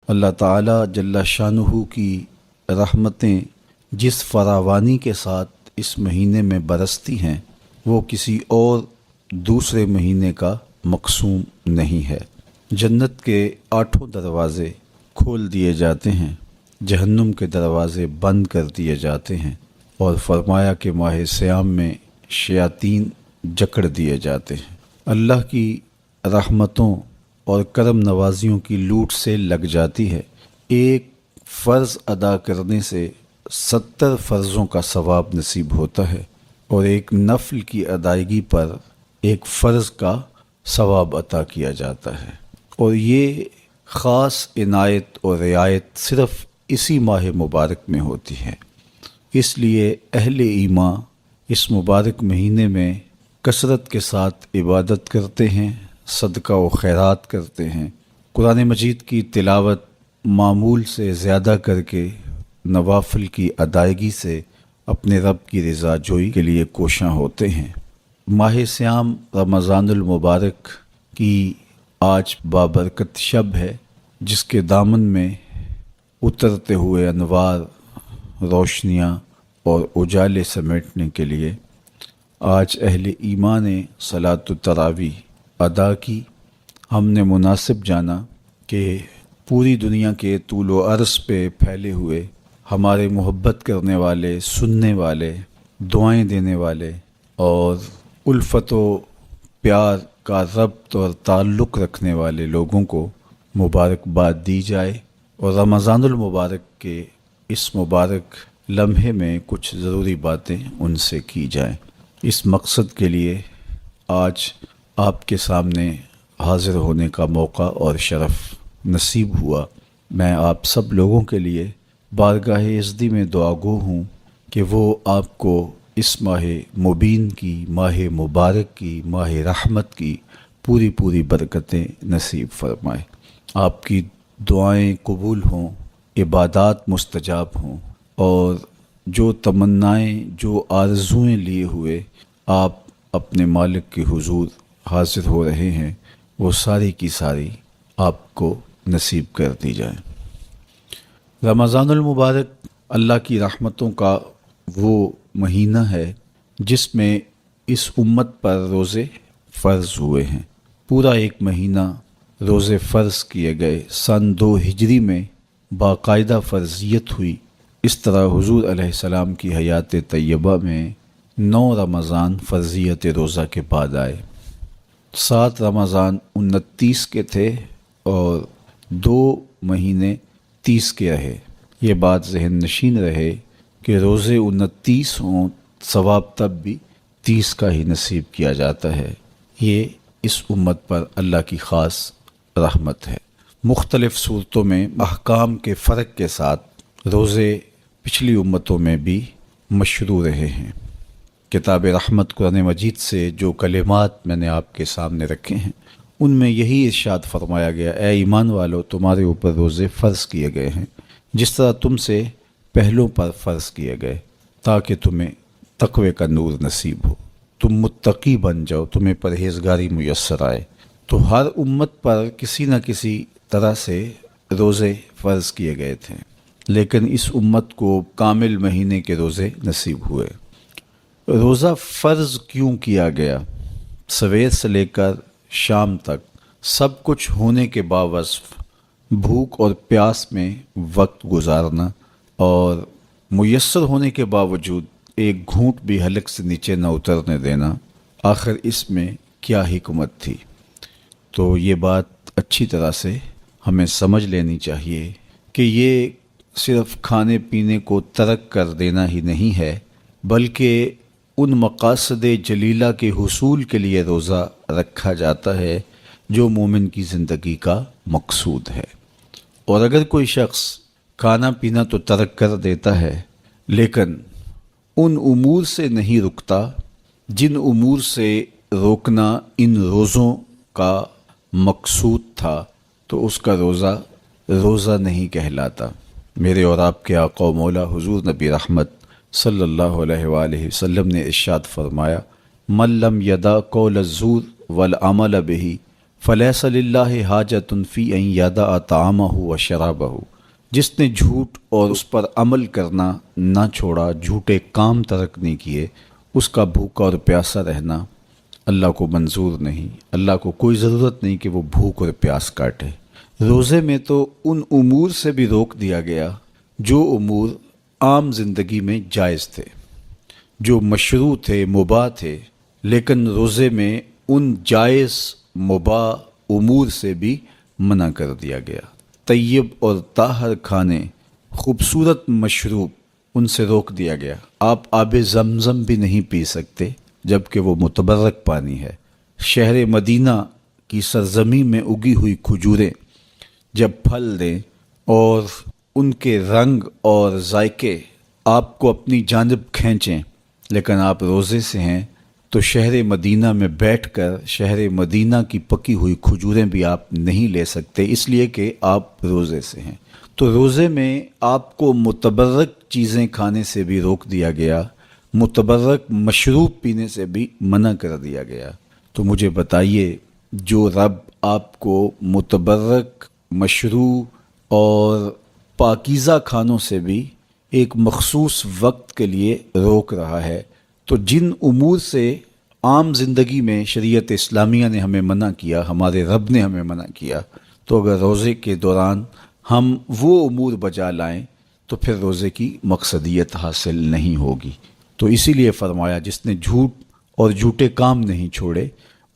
اللہ تعالیٰ جل شانہ کی رحمتیں جس فراوانی کے ساتھ اس مہینے میں برستی ہیں وہ کسی اور دوسرے مہینے کا مقسوم نہیں ہے۔ جنت کے 8 دروازے کھول دیے جاتے ہیں، جہنم کے دروازے بند کر دیے جاتے ہیں، اور فرمایا کہ ماہ صیام میں شیاطین جکڑ دیے جاتے ہیں۔ اللہ کی رحمتوں اور کرم نوازیوں کی لوٹ سے لگ جاتی ہے۔ ایک فرض ادا کرنے سے 70 فرضوں کا ثواب نصیب ہوتا ہے، اور ایک نفل کی ادائیگی پر ایک فرض کا ثواب عطا کیا جاتا ہے، اور یہ خاص عنایت اور رعایت صرف اسی ماہ مبارک میں ہوتی ہے۔ اس لیے اہل ایمان اس مبارک مہینے میں کثرت کے ساتھ عبادت کرتے ہیں، صدقہ و خیرات کرتے ہیں، قرآن مجید کی تلاوت معمول سے زیادہ کر کے نوافل کی ادائیگی سے اپنے رب کی رضا جوئی کے لیے کوشاں ہوتے ہیں۔ ماہ صیام رمضان المبارک کی آج بابرکت شب ہے، جس کے دامن میں اترتے ہوئے انوار، روشنیاں اور اجالے سمیٹنے کے لیے آج اہل ایمان نے صلاۃ التراویح ادا کی۔ ہم نے مناسب جانا کہ پوری دنیا کے طول و عرض پہ پھیلے ہوئے ہمارے محبت کرنے والے، سننے والے، دعائیں دینے والے اور الفت و پیار کا ربط اور تعلق رکھنے والے لوگوں کو مبارکباد دی جائے، اور رمضان المبارک کے اس مبارک لمحے میں کچھ ضروری باتیں ان سے کی جائیں۔ اس مقصد کے لیے آج آپ کے سامنے حاضر ہونے کا موقع اور شرف نصیب ہوا۔ میں آپ سب لوگوں کے لیے بارگاہ عزدی میں دعاگو ہوں کہ وہ آپ کو اس ماہ مبین کی، ماہ مبارک کی، ماہ رحمت کی پوری برکتیں نصیب فرمائے۔ آپ کی دعائیں قبول ہوں، عبادات مستجاب ہوں، اور جو تمنائیں، جو آرزوئیں لیے ہوئے آپ اپنے مالک کے حضور حاضر ہو رہے ہیں، وہ ساری کی ساری آپ کو نصیب کر دی جائیں۔ رمضان المبارک اللہ کی رحمتوں کا وہ مہینہ ہے جس میں اس امت پر روزے فرض ہوئے ہیں۔ پورا ایک مہینہ روزے فرض کیے گئے۔ سن 2 ہجری میں باقاعدہ فرضیت ہوئی۔ اس طرح حضور علیہ السلام کی حیات طیبہ میں 9 رمضان فرضیت روزہ کے بعد آئے۔ 7 رمضان 29 کے تھے اور 2 مہینے 30 کے رہے۔ یہ بات ذہن نشین رہے کہ روزے 29 ہوں، ثواب تب بھی 30 کا ہی نصیب کیا جاتا ہے۔ یہ اس امت پر اللہ کی خاص رحمت ہے۔ مختلف صورتوں میں احکام کے فرق کے ساتھ روزے پچھلی امتوں میں بھی مشروع رہے ہیں۔ کتاب رحمت قرآن مجید سے جو کلمات میں نے آپ کے سامنے رکھے ہیں، ان میں یہی ارشاد فرمایا گیا، اے ایمان والو، تمہارے اوپر روزے فرض کیے گئے ہیں جس طرح تم سے پہلوں پر فرض کیے گئے، تاکہ تمہیں تقوی کا نور نصیب ہو، تم متقی بن جاؤ، تمہیں پرہیزگاری میسر آئے۔ تو ہر امت پر کسی نہ کسی طرح سے روزے فرض کیے گئے تھے، لیکن اس امت کو کامل مہینے کے روزے نصیب ہوئے۔ روزہ فرض کیوں کیا گیا؟ سویر سے لے کر شام تک سب کچھ ہونے کے باوصف بھوک اور پیاس میں وقت گزارنا، اور میسر ہونے کے باوجود ایک گھونٹ بھی حلق سے نیچے نہ اترنے دینا، آخر اس میں کیا حکمت تھی؟ تو یہ بات اچھی طرح سے ہمیں سمجھ لینی چاہیے کہ یہ صرف کھانے پینے کو ترک کر دینا ہی نہیں ہے، بلکہ ان مقاصد جلیلہ کے حصول کے لیے روزہ رکھا جاتا ہے جو مومن کی زندگی کا مقصود ہے۔ اور اگر کوئی شخص کھانا پینا تو ترک کر دیتا ہے لیکن ان امور سے نہیں رکتا جن امور سے روکنا ان روزوں کا مقصود تھا، تو اس کا روزہ نہیں کہلاتا۔ میرے اور آپ کے آقا و مولا حضور نبی رحمت صلی اللہ علیہ وآلہ وسلم نے ارشاد فرمایا، من لم یدع قول الزور والعمل به فلیس للہ حاجۃ فی ان یدع طعامہ و شرابہ، جس نے جھوٹ اور اس پر عمل کرنا نہ چھوڑا، جھوٹے کام ترک نہیں کیے، اس کا بھوکا اور پیاسا رہنا اللہ کو منظور نہیں۔ اللہ کو کوئی ضرورت نہیں کہ وہ بھوک اور پیاس کاٹے۔ روزے میں تو ان امور سے بھی روک دیا گیا جو امور عام زندگی میں جائز تھے، جو مشروع تھے، مباح تھے، لیکن روزے میں ان جائز مباح امور سے بھی منع کر دیا گیا۔ طیب اور طاہر کھانے، خوبصورت مشروب، ان سے روک دیا گیا۔ آپ آب زمزم بھی نہیں پی سکتے جبکہ وہ متبرک پانی ہے۔ شہر مدینہ کی سرزمین میں اگی ہوئی کھجوریں جب پھل دیں اور ان کے رنگ اور ذائقے آپ کو اپنی جانب کھینچیں، لیکن آپ روزے سے ہیں تو شہر مدینہ میں بیٹھ کر شہر مدینہ کی پکی ہوئی کھجوریں بھی آپ نہیں لے سکتے، اس لیے کہ آپ روزے سے ہیں۔ تو روزے میں آپ کو متبرک چیزیں کھانے سے بھی روک دیا گیا، متبرک مشروب پینے سے بھی منع کر دیا گیا۔ تو مجھے بتائیے، جو رب آپ کو متبرک مشروع اور پاکیزہ کھانوں سے بھی ایک مخصوص وقت کے لیے روک رہا ہے، تو جن امور سے عام زندگی میں شریعت اسلامیہ نے ہمیں منع کیا، ہمارے رب نے ہمیں منع کیا، تو اگر روزے کے دوران ہم وہ امور بجا لائیں تو پھر روزے کی مقصدیت حاصل نہیں ہوگی۔ تو اسی لیے فرمایا، جس نے جھوٹ اور جھوٹے کام نہیں چھوڑے،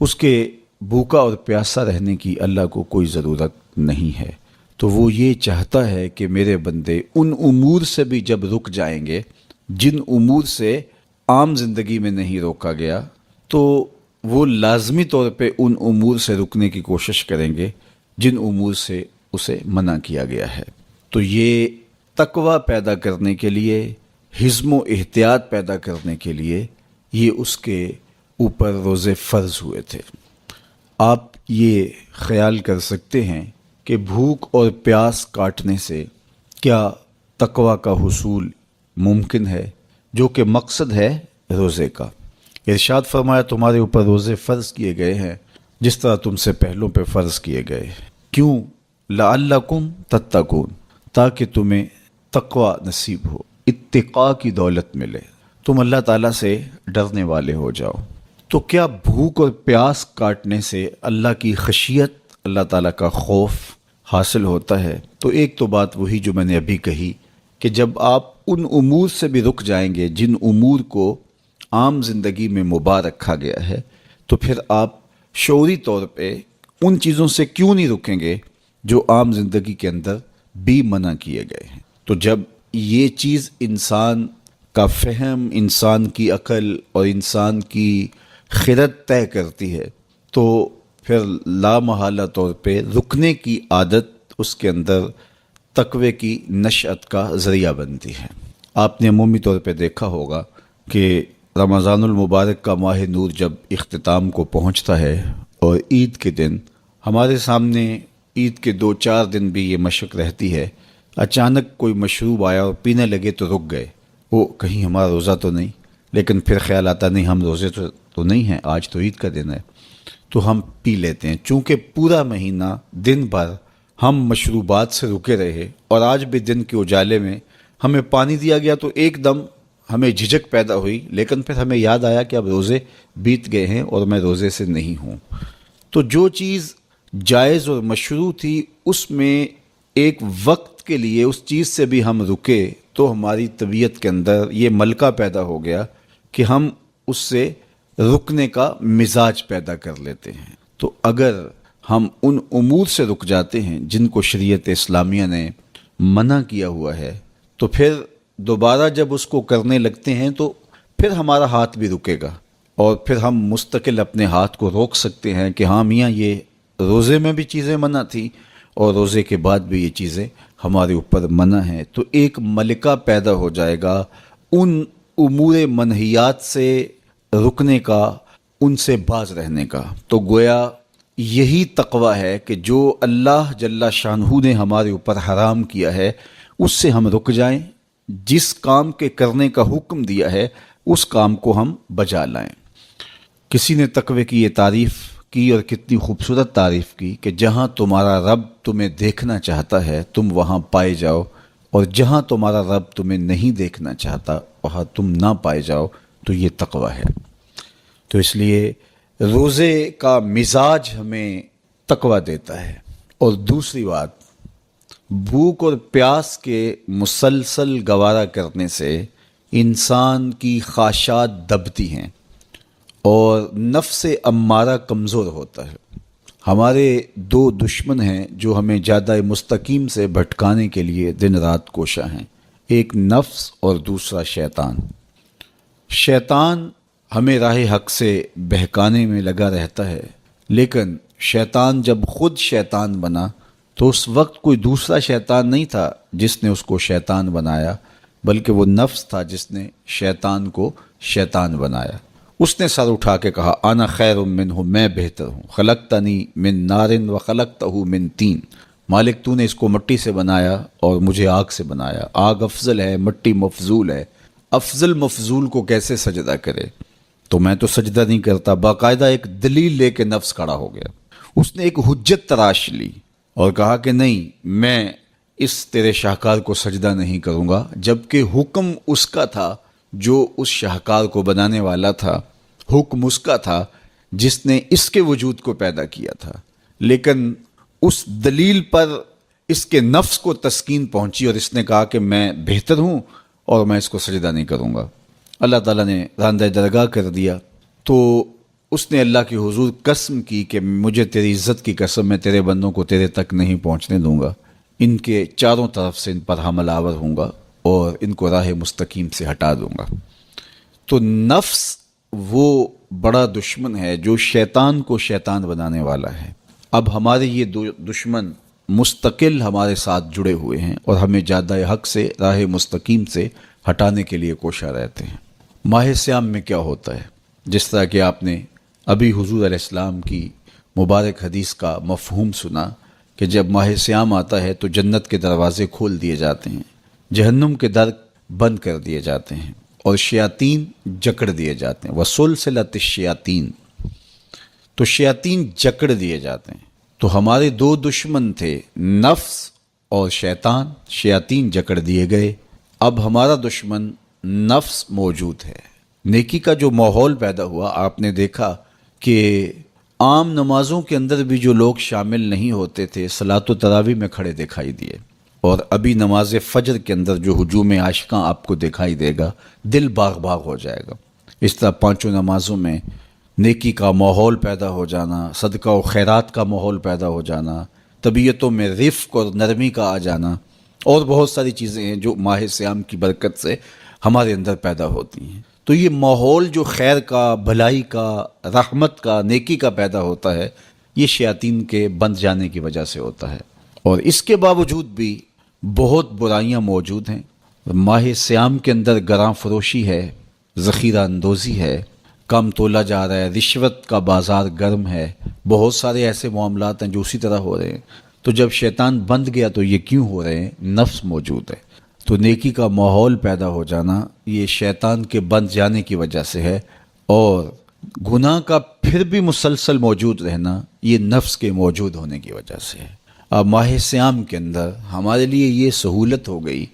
اس کے بھوکا اور پیاسا رہنے کی اللہ کو کوئی ضرورت نہیں ہے۔ تو وہ یہ چاہتا ہے کہ میرے بندے ان امور سے بھی جب رک جائیں گے جن امور سے عام زندگی میں نہیں روکا گیا، تو وہ لازمی طور پہ ان امور سے رکنے کی کوشش کریں گے جن امور سے اسے منع کیا گیا ہے۔ تو یہ تقوی پیدا کرنے کے لیے، حزم و احتیاط پیدا کرنے کے لیے یہ اس کے اوپر روزے فرض ہوئے تھے۔ آپ یہ خیال کر سکتے ہیں کہ بھوک اور پیاس کاٹنے سے کیا تقوی کا حصول ممکن ہے، جو کہ مقصد ہے روزے کا۔ ارشاد فرمایا، تمہارے اوپر روزے فرض کیے گئے ہیں جس طرح تم سے پہلوں پہ فرض کیے گئے۔ کیوں؟ لعلکم تتقون، تاکہ تمہیں تقوی نصیب ہو، اتقاء کی دولت ملے، تم اللہ تعالیٰ سے ڈرنے والے ہو جاؤ۔ تو کیا بھوک اور پیاس کاٹنے سے اللہ کی خشیت، اللہ تعالیٰ کا خوف حاصل ہوتا ہے؟ تو ایک تو بات وہی جو میں نے ابھی کہی کہ جب آپ ان امور سے بھی رک جائیں گے جن امور کو عام زندگی میں مباح رکھا گیا ہے، تو پھر آپ شعوری طور پہ ان چیزوں سے کیوں نہیں رکیں گے جو عام زندگی کے اندر بھی منع کیے گئے ہیں۔ تو جب یہ چیز انسان کا فہم، انسان کی عقل اور انسان کی خرد طے کرتی ہے، تو پھر لا محالہ طور پہ رکنے کی عادت اس کے اندر تقوی کی نشأت کا ذریعہ بنتی ہے۔ آپ نے عمومی طور پہ دیکھا ہوگا کہ رمضان المبارک کا ماہ نور جب اختتام کو پہنچتا ہے اور عید کے دن ہمارے سامنے عید کے 2-4 دن بھی یہ مشق رہتی ہے، اچانک کوئی مشروب آیا اور پینے لگے تو رک گئے، وہ کہیں ہمارا روزہ تو نہیں، لیکن پھر خیال آتا نہیں ہم روزے تو نہیں ہیں، آج تو عید کا دن ہے، تو ہم پی لیتے ہیں۔ چونکہ پورا مہینہ دن بھر ہم مشروبات سے رکے رہے اور آج بھی دن کے اجالے میں ہمیں پانی دیا گیا تو ایک دم ہمیں جھجک پیدا ہوئی، لیکن پھر ہمیں یاد آیا کہ اب روزے بیت گئے ہیں اور میں روزے سے نہیں ہوں۔ تو جو چیز جائز اور مشروع تھی، اس میں ایک وقت کے لیے اس چیز سے بھی ہم رکے تو ہماری طبیعت کے اندر یہ ملکہ پیدا ہو گیا کہ ہم اس سے رکنے کا مزاج پیدا کر لیتے ہیں۔ تو اگر ہم ان امور سے رک جاتے ہیں جن کو شریعت اسلامیہ نے منع کیا ہوا ہے، تو پھر دوبارہ جب اس کو کرنے لگتے ہیں تو پھر ہمارا ہاتھ بھی رکے گا، اور پھر ہم مستقل اپنے ہاتھ کو روک سکتے ہیں کہ ہاں میاں یہ روزے میں بھی چیزیں منع تھی اور روزے کے بعد بھی یہ چیزیں ہمارے اوپر منع ہیں۔ تو ایک ملکہ پیدا ہو جائے گا ان امور منہیات سے رکنے کا، ان سے باز رہنے کا۔ تو گویا یہی تقوی ہے کہ جو اللہ جل شانہ نے ہمارے اوپر حرام کیا ہے اس سے ہم رک جائیں، جس کام کے کرنے کا حکم دیا ہے اس کام کو ہم بجا لائیں۔ کسی نے تقوی کی یہ تعریف کی اور کتنی خوبصورت تعریف کی کہ جہاں تمہارا رب تمہیں دیکھنا چاہتا ہے تم وہاں پائے جاؤ، اور جہاں تمہارا رب تمہیں نہیں دیکھنا چاہتا وہاں تم نہ پائے جاؤ، تو یہ تقوی ہے۔ تو اس لیے روزے کا مزاج ہمیں تقوی دیتا ہے۔ اور دوسری بات، بھوک اور پیاس کے مسلسل گوارا کرنے سے انسان کی خواہشات دبتی ہیں اور نفس امارہ کمزور ہوتا ہے۔ ہمارے دو دشمن ہیں جو ہمیں جادہ مستقیم سے بھٹکانے کے لیے دن رات کوشاں ہیں، ایک نفس اور دوسرا شیطان۔ شیطان ہمیں راہ حق سے بہکانے میں لگا رہتا ہے، لیکن شیطان جب خود شیطان بنا تو اس وقت کوئی دوسرا شیطان نہیں تھا جس نے اس کو شیطان بنایا، بلکہ وہ نفس تھا جس نے شیطان کو شیطان بنایا۔ اس نے سر اٹھا کے کہا انا خیر منہ، میں بہتر ہوں، خلقتنی من نار و خلقتہ من طین، مالک تو نے اس کو مٹی سے بنایا اور مجھے آگ سے بنایا، آگ افضل ہے، مٹی مفضول ہے، افضل مفضول کو کیسے سجدہ کرے؟ تو میں تو سجدہ نہیں کرتا۔ باقاعدہ ایک دلیل لے کے نفس کھڑا ہو گیا، اس نے ایک حجت تراش لی اور کہا کہ نہیں، میں اس تیرے شاہکار کو سجدہ نہیں کروں گا، جبکہ حکم اس کا تھا جو اس شاہکار کو بنانے والا تھا، حکم اس کا تھا جس نے اس کے وجود کو پیدا کیا تھا، لیکن اس دلیل پر اس کے نفس کو تسکین پہنچی اور اس نے کہا کہ میں بہتر ہوں اور میں اس کو سجدہ نہیں کروں گا۔ اللہ تعالیٰ نے راندہ درگاہ کر دیا، تو اس نے اللہ کے حضور قسم کی کہ مجھے تیری عزت کی قسم، میں تیرے بندوں کو تیرے تک نہیں پہنچنے دوں گا، ان کے چاروں طرف سے ان پر حملہ آور ہوں گا اور ان کو راہ مستقیم سے ہٹا دوں گا۔ تو نفس وہ بڑا دشمن ہے جو شیطان کو شیطان بنانے والا ہے۔ اب ہمارے یہ دو دشمن مستقل ہمارے ساتھ جڑے ہوئے ہیں اور ہمیں جادہ حق سے، راہ مستقیم سے ہٹانے کے لیے کوشاں رہتے ہیں۔ ماہ صیام میں کیا ہوتا ہے؟ جس طرح کہ آپ نے ابھی حضور علیہ السلام کی مبارک حدیث کا مفہوم سنا کہ جب ماہ صیام آتا ہے تو جنت کے دروازے کھول دیے جاتے ہیں، جہنم کے در بند کر دیے جاتے ہیں اور شیاطین جکڑ دیے جاتے ہیں، وسلسلۃ الشیاطین، تو شیاطین جکڑ دیے جاتے ہیں۔ تو ہمارے دو دشمن تھے، نفس اور شیطان، شیاطین جکڑ دیے گئے۔ اب ہمارا دشمن نفس موجود ہے۔ نیکی کا جو ماحول پیدا ہوا، آپ نے دیکھا کہ عام نمازوں کے اندر بھی جو لوگ شامل نہیں ہوتے تھے صلاۃ و تراویح میں کھڑے دکھائی دیے، اور ابھی نماز فجر کے اندر جو ہجوم عاشقاں آپ کو دکھائی دے گا، دل باغ باغ ہو جائے گا۔ اس طرح پانچوں نمازوں میں نیکی کا ماحول پیدا ہو جانا، صدقہ و خیرات کا ماحول پیدا ہو جانا، طبیعتوں میں رفق اور نرمی کا آ جانا، اور بہت ساری چیزیں ہیں جو ماہ صیام کی برکت سے ہمارے اندر پیدا ہوتی ہیں۔ تو یہ ماحول جو خیر کا، بھلائی کا، رحمت کا، نیکی کا پیدا ہوتا ہے، یہ شیاطین کے بند جانے کی وجہ سے ہوتا ہے۔ اور اس کے باوجود بھی بہت برائیاں موجود ہیں۔ ماہ صیام کے اندر گراں فروشی ہے، ذخیرہ اندوزی ہے، کم تولا جا رہا ہے، رشوت کا بازار گرم ہے، بہت سارے ایسے معاملات ہیں جو اسی طرح ہو رہے ہیں۔ تو جب شیطان بند گیا تو یہ کیوں ہو رہے ہیں؟ نفس موجود ہے۔ تو نیکی کا ماحول پیدا ہو جانا یہ شیطان کے بند جانے کی وجہ سے ہے، اور گناہ کا پھر بھی مسلسل موجود رہنا یہ نفس کے موجود ہونے کی وجہ سے ہے۔ اب ماہ صیام کے اندر ہمارے لیے یہ سہولت ہو گئی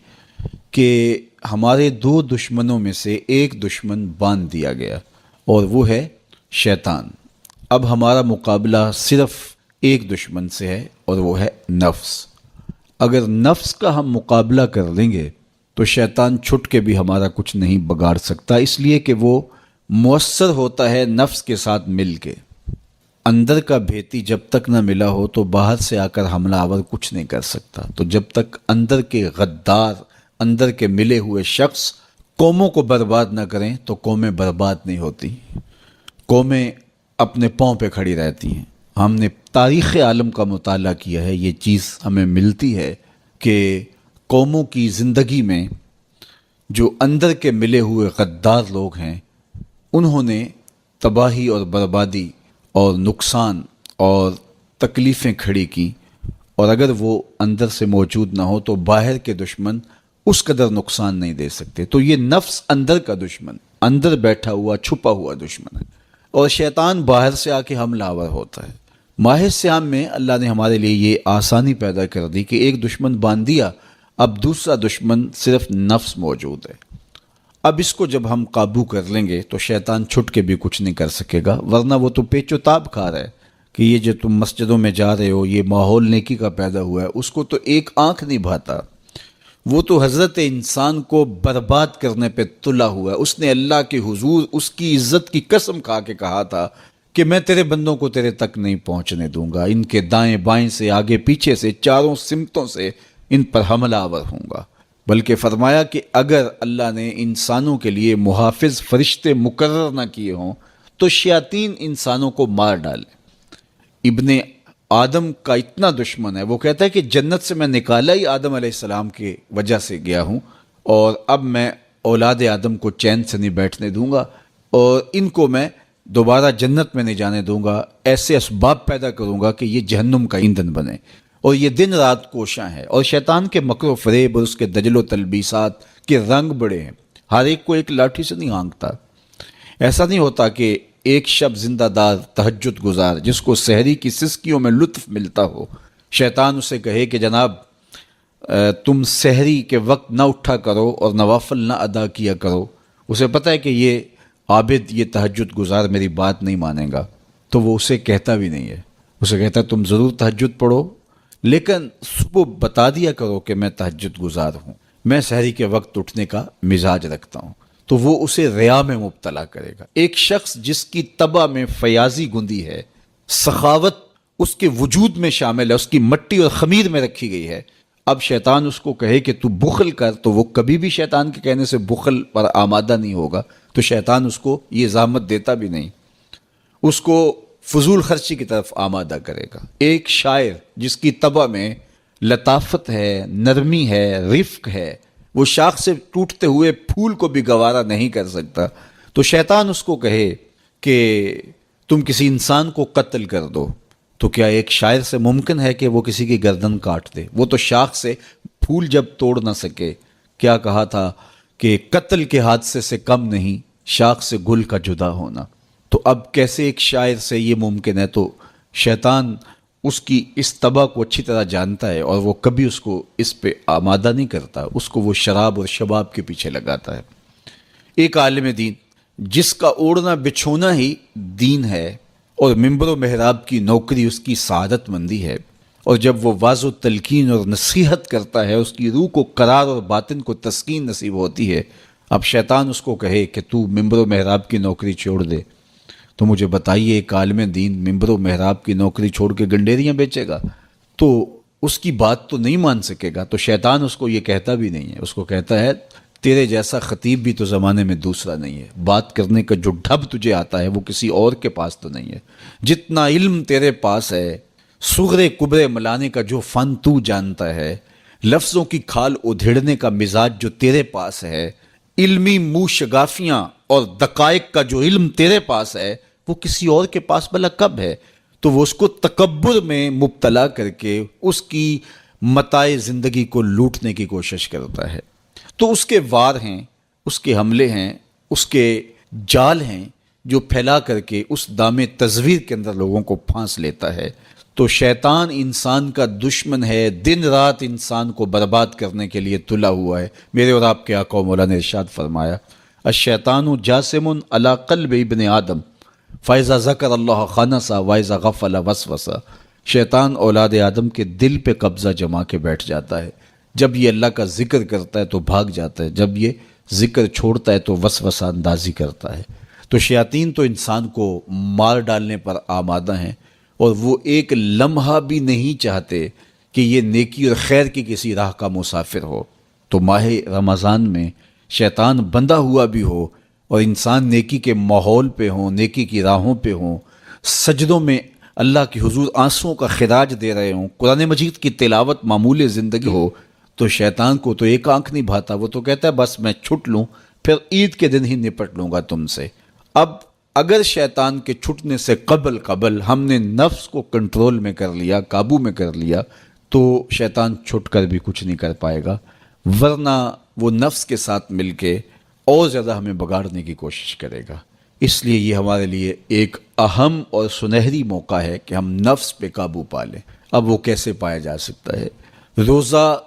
کہ ہمارے دو دشمنوں میں سے ایک دشمن باندھ دیا گیا، اور وہ ہے شیطان۔ اب ہمارا مقابلہ صرف ایک دشمن سے ہے، اور وہ ہے نفس۔ اگر نفس کا ہم مقابلہ کر لیں گے تو شیطان چھٹ کے بھی ہمارا کچھ نہیں بگاڑ سکتا، اس لیے کہ وہ مؤثر ہوتا ہے نفس کے ساتھ مل کے۔ اندر کا بھیتی جب تک نہ ملا ہو تو باہر سے آ کر حملہ آور کچھ نہیں کر سکتا۔ تو جب تک اندر کے غدار، اندر کے ملے ہوئے شخص قوموں کو برباد نہ کریں تو قومیں برباد نہیں ہوتی، قومیں اپنے پاؤں پہ کھڑی رہتی ہیں۔ ہم نے تاریخ عالم کا مطالعہ کیا ہے، یہ چیز ہمیں ملتی ہے کہ قوموں کی زندگی میں جو اندر کے ملے ہوئے غدار لوگ ہیں، انہوں نے تباہی اور بربادی اور نقصان اور تکلیفیں کھڑی کی، اور اگر وہ اندر سے موجود نہ ہو تو باہر کے دشمن اس قدر نقصان نہیں دے سکتے۔ تو یہ نفس اندر کا دشمن، اندر بیٹھا ہوا چھپا ہوا دشمن ہے۔ اور شیطان باہر سے آ کے حملہ آور ہوتا ہے۔ ماہ صیام میں اللہ نے ہمارے لیے یہ آسانی پیدا کر دی کہ ایک دشمن باندھ دیا، اب دوسرا دشمن صرف نفس موجود ہے۔ اب اس کو جب ہم قابو کر لیں گے تو شیطان چھٹ کے بھی کچھ نہیں کر سکے گا، ورنہ وہ تو پیچ و تاب کھا رہا ہے کہ یہ جو تم مسجدوں میں جا رہے ہو، یہ ماحول نیکی کا پیدا ہوا ہے، اس کو تو ایک آنکھ نہیں بھاتا۔ وہ تو حضرت انسان کو برباد کرنے پہ تلا ہوا ہے۔ اس نے اللہ کے حضور اس کی عزت کی قسم کھا کے کہا تھا کہ میں تیرے بندوں کو تیرے تک نہیں پہنچنے دوں گا، ان کے دائیں بائیں سے، آگے پیچھے سے، چاروں سمتوں سے ان پر حملہ آور ہوں گا۔ بلکہ فرمایا کہ اگر اللہ نے انسانوں کے لیے محافظ فرشتے مقرر نہ کیے ہوں تو شیاطین انسانوں کو مار ڈالے۔ ابن آدم کا اتنا دشمن ہے، وہ کہتا ہے کہ جنت سے میں نکالا ہی آدم علیہ السلام کی وجہ سے گیا ہوں، اور اب میں اولاد آدم کو چین سے نہیں بیٹھنے دوں گا، اور ان کو میں دوبارہ جنت میں نہیں جانے دوں گا۔ ایسے اسباب پیدا کروں گا کہ یہ جہنم کا ایندھن بنے، اور یہ دن رات کوشاں ہے۔ اور شیطان کے مکر و فریب اور اس کے دجل و تلبیسات کے رنگ بڑے ہیں، ہر ایک کو ایک لاٹھی سے نہیں ہانکتا۔ ایسا نہیں ہوتا کہ ایک شب زندہ دار تہجد گزار جس کو سحری کی سسکیوں میں لطف ملتا ہو، شیطان اسے کہے کہ جناب تم سحری کے وقت نہ اٹھا کرو اور نوافل نہ ادا کیا کرو، اسے پتہ ہے کہ یہ عابد، یہ تہجد گزار میری بات نہیں مانے گا، تو وہ اسے کہتا بھی نہیں ہے۔ اسے کہتا ہے تم ضرور تہجد پڑھو، لیکن صبح بتا دیا کرو کہ میں تہجد گزار ہوں، میں سحری کے وقت اٹھنے کا مزاج رکھتا ہوں، تو وہ اسے ریا میں مبتلا کرے گا۔ ایک شخص جس کی طبع میں فیاضی گندی ہے، سخاوت اس کے وجود میں شامل ہے، اس کی مٹی اور خمیر میں رکھی گئی ہے، اب شیطان اس کو کہے کہ تو بخل کر، تو وہ کبھی بھی شیطان کے کہنے سے بخل پر آمادہ نہیں ہوگا، تو شیطان اس کو یہ زحمت دیتا بھی نہیں، اس کو فضول خرچی کی طرف آمادہ کرے گا۔ ایک شاعر جس کی طبع میں لطافت ہے، نرمی ہے، رفق ہے، وہ شاخ سے ٹوٹتے ہوئے پھول کو بھی گوارا نہیں کر سکتا، تو شیطان اس کو کہے کہ تم کسی انسان کو قتل کر دو، تو کیا ایک شاعر سے ممکن ہے کہ وہ کسی کی گردن کاٹ دے؟ وہ تو شاخ سے پھول جب توڑ نہ سکے، کیا کہا تھا کہ قتل کے حادثے سے کم نہیں شاخ سے گل کا جدا ہونا، تو اب کیسے ایک شاعر سے یہ ممکن ہے؟ تو شیطان اس کی اس طبع کو اچھی طرح جانتا ہے، اور وہ کبھی اس کو اس پہ آمادہ نہیں کرتا، اس کو وہ شراب اور شباب کے پیچھے لگاتا ہے۔ ایک عالم دین جس کا اوڑھنا بچھونا ہی دین ہے، اور ممبر و محراب کی نوکری اس کی سعادت مندی ہے، اور جب وہ واضح و تلقین اور نصیحت کرتا ہے اس کی روح کو قرار اور باطن کو تسکین نصیب ہوتی ہے، اب شیطان اس کو کہے کہ تو ممبر و محراب کی نوکری چھوڑ دے، تو مجھے بتائیے ایک عالم دین ممبر و محراب کی نوکری چھوڑ کے گنڈیریاں بیچے گا تو اس کی بات تو نہیں مان سکے گا، تو شیطان اس کو یہ کہتا بھی نہیں ہے، اس کو کہتا ہے تیرے جیسا خطیب بھی تو زمانے میں دوسرا نہیں ہے، بات کرنے کا جو ڈھب تجھے آتا ہے وہ کسی اور کے پاس تو نہیں ہے، جتنا علم تیرے پاس ہے، صغرے کبرے ملانے کا جو فن تو جانتا ہے، لفظوں کی کھال ادھیڑنے کا مزاج جو تیرے پاس ہے، علمی منہ شگافیاں اور دقائق کا جو علم تیرے پاس ہے وہ کسی اور کے پاس بھلا کب ہے؟ تو وہ اس کو تکبر میں مبتلا کر کے اس کی متاع زندگی کو لوٹنے کی کوشش کرتا ہے۔ تو اس کے وار ہیں، اس کے حملے ہیں، اس کے جال ہیں جو پھیلا کر کے اس دام تزویر کے اندر لوگوں کو پھانس لیتا ہے۔ تو شیطان انسان کا دشمن ہے، دن رات انسان کو برباد کرنے کے لیے تلا ہوا ہے۔ میرے اور آپ کے آقا مولا نے ارشاد فرمایا الشیطان جاسم علی قلب ابن آدم فَإِذَا ذَكَرَ اللَّهَ خَنَسَ وَإِذَا غَفَلَ وَسْوَسَ، شیطان اولاد آدم کے دل پہ قبضہ جما کے بیٹھ جاتا ہے، جب یہ اللہ کا ذکر کرتا ہے تو بھاگ جاتا ہے، جب یہ ذکر چھوڑتا ہے تو وسوسہ اندازی کرتا ہے۔ تو شیاطین تو انسان کو مار ڈالنے پر آمادہ ہیں، اور وہ ایک لمحہ بھی نہیں چاہتے کہ یہ نیکی اور خیر کی کسی راہ کا مسافر ہو۔ تو ماہ رمضان میں شیطان بندھا ہوا بھی ہو اور انسان نیکی کے ماحول پہ ہوں، نیکی کی راہوں پہ ہوں، سجدوں میں اللہ کی حضور آنسوؤں کا خراج دے رہے ہوں، قرآن مجید کی تلاوت معمول زندگی ہو، تو شیطان کو تو ایک آنکھ نہیں بھاتا، وہ تو کہتا ہے بس میں چھٹ لوں، پھر عید کے دن ہی نپٹ لوں گا تم سے۔ اب اگر شیطان کے چھٹنے سے قبل ہم نے نفس کو کنٹرول میں کر لیا، قابو میں کر لیا، تو شیطان چھٹ کر بھی کچھ نہیں کر پائے گا، ورنہ وہ نفس کے ساتھ مل کے اور زیادہ ہمیں بگاڑنے کی کوشش کرے گا۔ اس لیے یہ ہمارے لیے ایک اہم اور سنہری موقع ہے کہ ہم نفس پہ قابو پا لیں۔ اب وہ کیسے پایا جا سکتا ہے؟ روزہ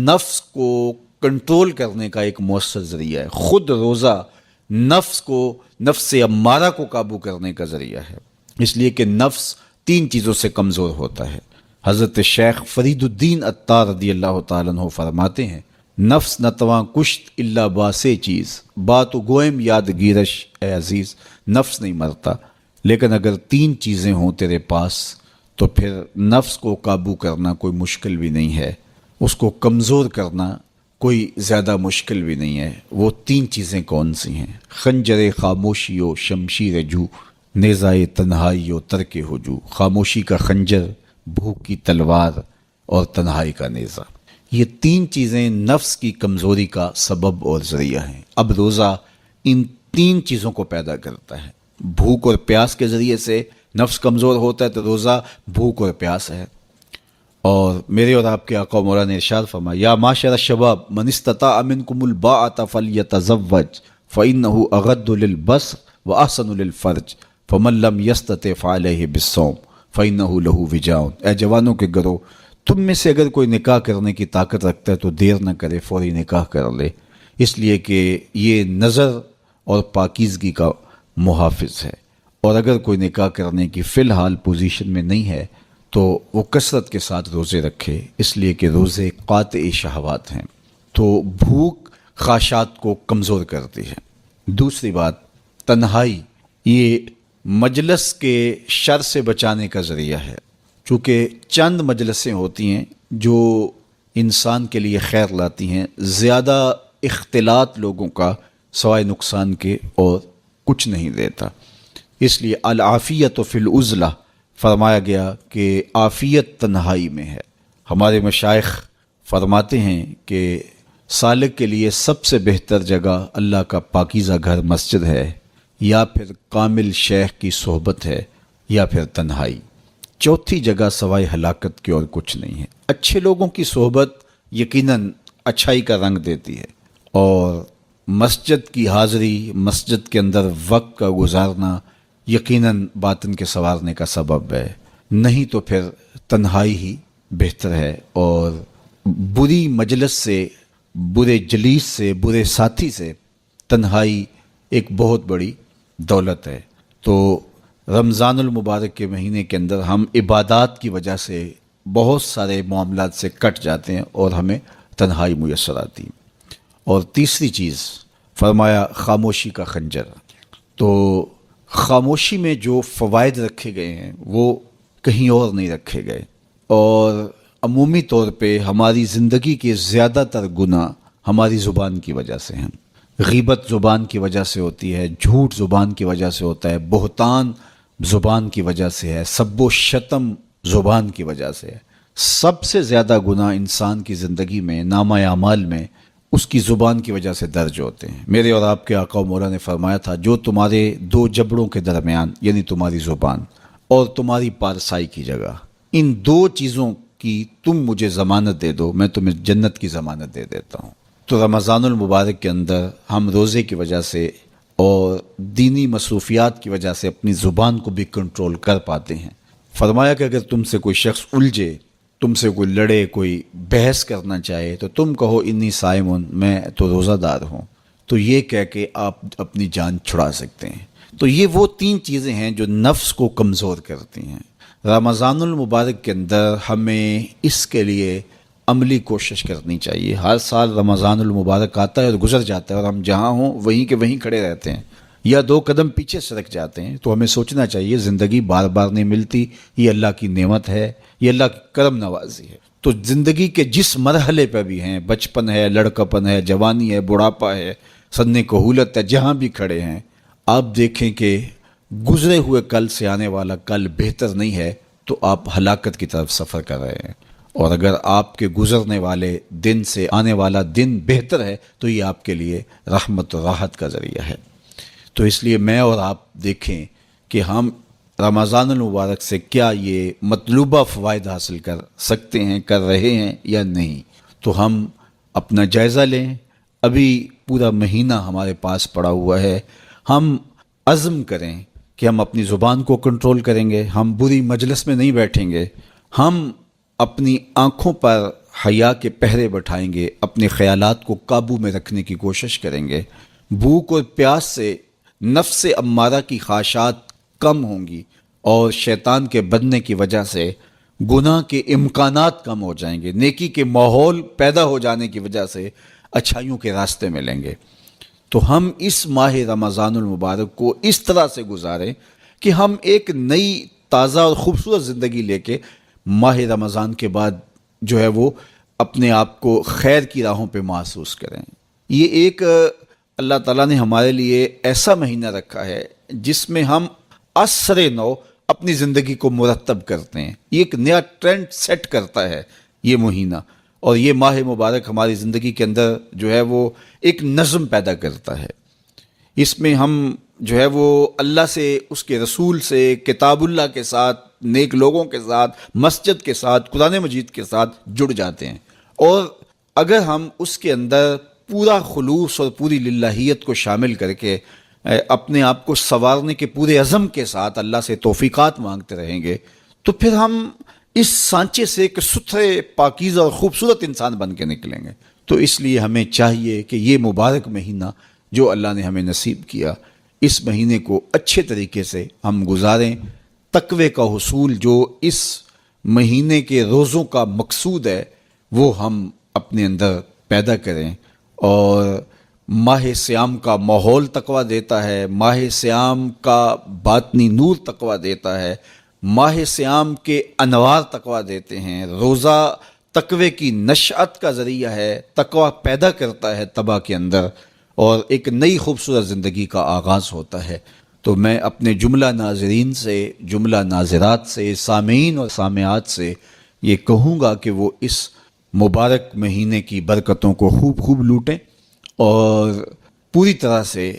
نفس کو کنٹرول کرنے کا ایک مؤثر ذریعہ ہے۔ خود روزہ نفس امارہ کو قابو کرنے کا ذریعہ ہے، اس لیے کہ نفس 3 چیزوں سے کمزور ہوتا ہے۔ حضرت شیخ فرید الدین عطار رضی اللہ تعالیٰ عنہ فرماتے ہیں، نفس نتواں کشت اللہ باسے چیز، بات و گوئم یاد گیرش اے عزیز۔ نفس نہیں مرتا، لیکن اگر 3 چیزیں ہوں تیرے پاس تو پھر نفس کو قابو کرنا کوئی مشکل بھی نہیں ہے، اس کو کمزور کرنا کوئی زیادہ مشکل بھی نہیں ہے۔ وہ 3 چیزیں کون سی ہیں؟ خنجر خاموشی و شمشیر جو، نیزائے تنہائی و ترک ہجو۔ خاموشی کا خنجر، بھوک کی تلوار اور تنہائی کا نیزہ، یہ 3 چیزیں نفس کی کمزوری کا سبب اور ذریعہ ہیں۔ اب روزہ ان 3 چیزوں کو پیدا کرتا ہے۔ بھوک اور پیاس کے ذریعے سے نفس کمزور ہوتا ہے، تو روزہ بھوک اور پیاس ہے۔ اور میرے اور آپ کے آقا و مولا نے ارشاد فرمایا، یا معاشر الشباب من استطاع منکم الباءۃ فلیتزوج فانہ اغض للبصر واحسن للفرج فمن لم یستطع فعلیہ بالصوم فانہ لہ وجاء۔ اے جوانوں کے گروہ، تم میں سے اگر کوئی نکاح کرنے کی طاقت رکھتا ہے تو دیر نہ کرے، فوری نکاح کر لے، اس لیے کہ یہ نظر اور پاکیزگی کا محافظ ہے۔ اور اگر کوئی نکاح کرنے کی فی الحال پوزیشن میں نہیں ہے تو وہ کثرت کے ساتھ روزے رکھے، اس لیے کہ روزے قاطع شہوات ہیں۔ تو بھوک خواہشات کو کمزور کرتی ہے۔ دوسری بات، تنہائی، یہ مجلس کے شر سے بچانے کا ذریعہ ہے۔ چونکہ چند مجلسیں ہوتی ہیں جو انسان کے لیے خیر لاتی ہیں، زیادہ اختلاط لوگوں کا سوائے نقصان کے اور کچھ نہیں دیتا۔ اس لیے العافیت فی العزلہ فرمایا گیا کہ عافیت تنہائی میں ہے۔ ہمارے مشائخ فرماتے ہیں کہ سالک کے لیے سب سے بہتر جگہ اللہ کا پاکیزہ گھر مسجد ہے، یا پھر کامل شیخ کی صحبت ہے، یا پھر تنہائی۔ چوتھی جگہ سوائے ہلاکت کے اور کچھ نہیں ہے۔ اچھے لوگوں کی صحبت یقیناً اچھائی کا رنگ دیتی ہے، اور مسجد کی حاضری، مسجد کے اندر وقت کا گزارنا یقیناً باطن کے سنوارنے کا سبب ہے۔ نہیں تو پھر تنہائی ہی بہتر ہے، اور بری مجلس سے، برے جلیس سے، برے ساتھی سے تنہائی ایک بہت بڑی دولت ہے۔ تو رمضان المبارک کے مہینے کے اندر ہم عبادات کی وجہ سے بہت سارے معاملات سے کٹ جاتے ہیں اور ہمیں تنہائی میسر آتی ہے۔ اور تیسری چیز فرمایا خاموشی کا خنجر۔ تو خاموشی میں جو فوائد رکھے گئے ہیں وہ کہیں اور نہیں رکھے گئے، اور عمومی طور پہ ہماری زندگی کے زیادہ تر گناہ ہماری زبان کی وجہ سے ہیں۔ غیبت زبان کی وجہ سے ہوتی ہے، جھوٹ زبان کی وجہ سے ہوتا ہے، بہتان زبان کی وجہ سے ہے، سب و شتم زبان کی وجہ سے ہے۔ سب سے زیادہ گناہ انسان کی زندگی میں، نامہ اعمال میں، اس کی زبان کی وجہ سے درج ہوتے ہیں۔ میرے اور آپ کے آقا و مولا نے فرمایا تھا، جو تمہارے 2 جبڑوں کے درمیان، یعنی تمہاری زبان اور تمہاری پارسائی کی جگہ، ان 2 چیزوں کی تم مجھے ضمانت دے دو، میں تمہیں جنت کی ضمانت دے دیتا ہوں۔ تو رمضان المبارک کے اندر ہم روزے کی وجہ سے اور دینی مصروفیات کی وجہ سے اپنی زبان کو بھی کنٹرول کر پاتے ہیں۔ فرمایا کہ اگر تم سے کوئی شخص الجھے، تم سے کوئی لڑے، کوئی بحث کرنا چاہے، تو تم کہو انی صائمٌ، میں تو روزہ دار ہوں، تو یہ کہہ کے آپ اپنی جان چھڑا سکتے ہیں۔ تو یہ وہ 3 چیزیں ہیں جو نفس کو کمزور کرتی ہیں۔ رمضان المبارک کے اندر ہمیں اس کے لیے عملی کوشش کرنی چاہیے۔ ہر سال رمضان المبارک آتا ہے اور گزر جاتا ہے، اور ہم جہاں ہوں وہیں کے وہیں کھڑے رہتے ہیں، یا 2 قدم پیچھے سرک جاتے ہیں۔ تو ہمیں سوچنا چاہیے زندگی بار بار نہیں ملتی، یہ اللہ کی نعمت ہے، یہ اللہ کی کرم نوازی ہے۔ تو زندگی کے جس مرحلے پہ بھی ہیں، بچپن ہے، لڑکپن ہے، جوانی ہے، بڑھاپا ہے، سن کہولت ہے، جہاں بھی کھڑے ہیں، آپ دیکھیں کہ گزرے ہوئے کل سے آنے والا کل بہتر نہیں ہے، تو آپ ہلاکت کی طرف سفر کر رہے ہیں۔ اور اگر آپ کے گزرنے والے دن سے آنے والا دن بہتر ہے تو یہ آپ کے لیے رحمت و راحت کا ذریعہ ہے۔ تو اس لیے میں اور آپ دیکھیں کہ ہم رمضان المبارک سے کیا یہ مطلوبہ فوائد حاصل کر سکتے ہیں، کر رہے ہیں یا نہیں۔ تو ہم اپنا جائزہ لیں۔ ابھی پورا مہینہ ہمارے پاس پڑا ہوا ہے، ہم عزم کریں کہ ہم اپنی زبان کو کنٹرول کریں گے، ہم بری مجلس میں نہیں بیٹھیں گے، ہم اپنی آنکھوں پر حیا کے پہرے بٹھائیں گے، اپنے خیالات کو قابو میں رکھنے کی کوشش کریں گے، بھوک اور پیاس سے نفس امارہ کی خواہشات کم ہوں گی، اور شیطان کے بننے کی وجہ سے گناہ کے امکانات کم ہو جائیں گے، نیکی کے ماحول پیدا ہو جانے کی وجہ سے اچھائیوں کے راستے ملیں گے۔ تو ہم اس ماہ رمضان المبارک کو اس طرح سے گزاریں کہ ہم ایک نئی تازہ اور خوبصورت زندگی لے کے ماہ رمضان کے بعد جو ہے وہ اپنے آپ کو خیر کی راہوں پہ محسوس کریں۔ یہ ایک اللہ تعالیٰ نے ہمارے لیے ایسا مہینہ رکھا ہے جس میں ہم عصر نو اپنی زندگی کو مرتب کرتے ہیں، یہ ایک نیا ٹرینڈ سیٹ کرتا ہے یہ مہینہ، اور یہ ماہ مبارک ہماری زندگی کے اندر جو ہے وہ ایک نظم پیدا کرتا ہے۔ اس میں ہم جو ہے وہ اللہ سے، اس کے رسول سے، کتاب اللہ کے ساتھ، نیک لوگوں کے ساتھ، مسجد کے ساتھ، قرآن مجید کے ساتھ جڑ جاتے ہیں، اور اگر ہم اس کے اندر پورا خلوص اور پوری للہیت کو شامل کر کے اپنے آپ کو سنوارنے کے پورے عزم کے ساتھ اللہ سے توفیقات مانگتے رہیں گے، تو پھر ہم اس سانچے سے ایک ستھرے، پاکیزہ اور خوبصورت انسان بن کے نکلیں گے۔ تو اس لیے ہمیں چاہیے کہ یہ مبارک مہینہ جو اللہ نے ہمیں نصیب کیا، اس مہینے کو اچھے طریقے سے ہم گزاریں، تقوی کا حصول جو اس مہینے کے روزوں کا مقصود ہے وہ ہم اپنے اندر پیدا کریں، اور ماہ صیام کا ماحول تقویٰ دیتا ہے، ماہ صیام کا باطنی نور تقویٰ دیتا ہے، ماہ صیام کے انوار تقویٰ دیتے ہیں، روزہ تقوی کی نشأت کا ذریعہ ہے، تقویٰ پیدا کرتا ہے طبع کے اندر، اور ایک نئی خوبصورت زندگی کا آغاز ہوتا ہے۔ تو میں اپنے جملہ ناظرین سے، جملہ ناظرات سے، سامعین اور سامعات سے یہ کہوں گا کہ وہ اس مبارک مہینے کی برکتوں کو خوب خوب لوٹیں، اور پوری طرح سے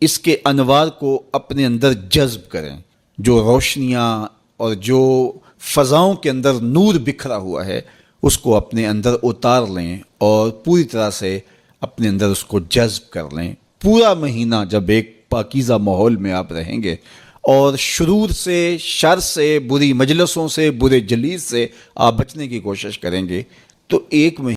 اس کے انوار کو اپنے اندر جذب کریں، جو روشنیاں اور جو فضاؤں کے اندر نور بکھرا ہوا ہے اس کو اپنے اندر اتار لیں، اور پوری طرح سے اپنے اندر اس کو جذب کر لیں۔ پورا مہینہ جب ایک پاکیزہ ماحول میں آپ رہیں گے، اور شرور سے، شر سے، بری مجلسوں سے، برے جلیس سے آپ بچنے کی کوشش کریں گے، تو ایک مہینہ